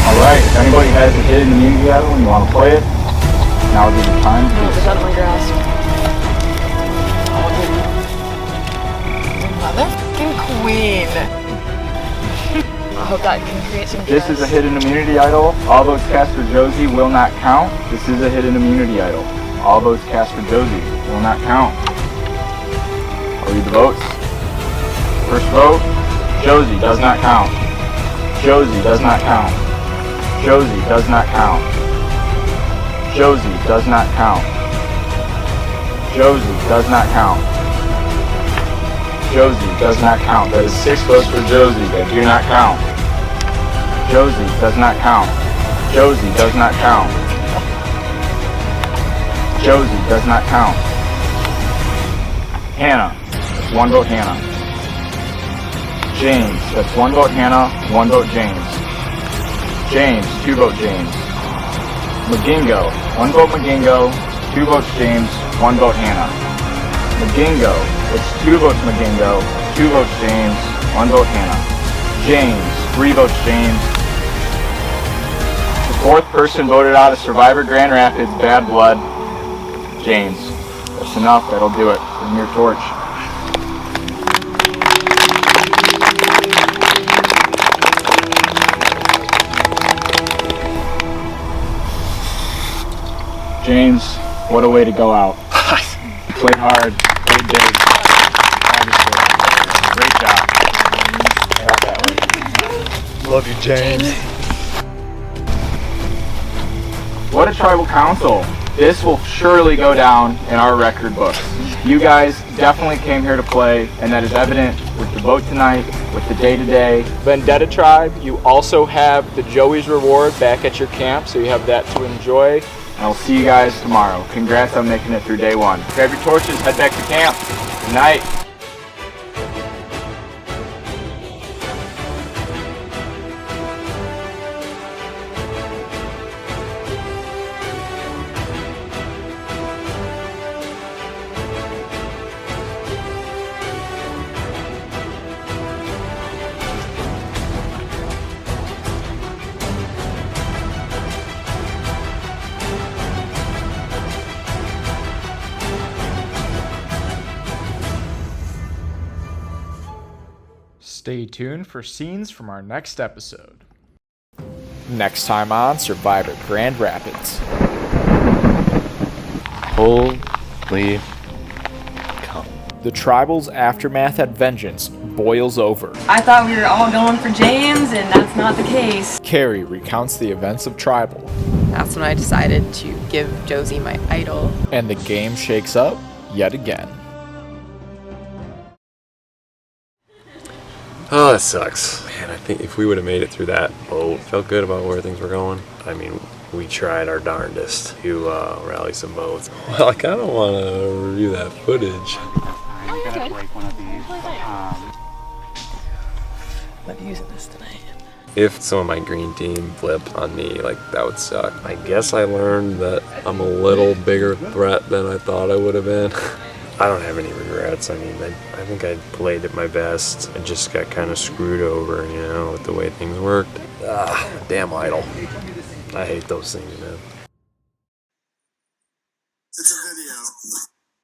Alright, if anybody has a hidden immunity idol and you want to play it, now would be the time. It's out of my grasp. Motherfucking queen. I hope that can create some This is a hidden immunity idol. All votes cast for Josie will not count. This is a hidden immunity idol. All votes cast for Josie will not count. I'll read the votes. First vote, Josie does not count. Josie does not count. Josie does not count. Josie does not count. Josie does not count. Josie does not count. That is 6 votes for Josie that do not count. Josie does not count. Josie does not count. Josie does not count. Hannah, that's 1 vote Hannah. James, that's 1 vote Hannah, 1 vote James. James, 2 vote James. Magingo, 1 vote Magingo, 2 votes James, 1 vote Hannah. Magingo, it's 2 votes Magingo, 2 votes James, 1 vote Hannah. James, 3 votes James. The 4th person voted out of Survivor Grand Rapids, Bad Blood, James. That's enough, that'll do it. Bring your torch. James, what a way to go out. Played hard, played big. Great job. Got that one. Love you, James. What a tribal council. This will surely go down in our record books. You guys definitely came here to play, and that is evident with the vote tonight, with the day-to-day. Vendetta Tribe, you also have the Joey's Reward back at your camp, so you have that to enjoy. And I'll see you guys tomorrow. Congrats on making it through day 1. Grab your torches, head back to camp. Good night. Stay tuned for scenes from our next episode. Next time on Survivor Grand Rapids. Holy cow. The tribal's aftermath at vengeance boils over. I thought we were all going for James, and that's not the case. Carrie recounts the events of Tribal. That's when I decided to give Josie my idol. And the game shakes up yet again. Oh, that sucks. Man, I think if we would have made it through that boat, felt good about where things were going. I mean, we tried our darndest to rally some boats. Well, I kind of want to review that footage. Oh, you're good. I'm not using this tonight. If some of my green team flipped on me, like, that would suck. I guess I learned that I'm a little bigger threat than I thought I would have been. I don't have any regrets. I mean, I think I played at my best. I just got kind of screwed over, you know, with the way things worked. Damn idol. I hate those things, man.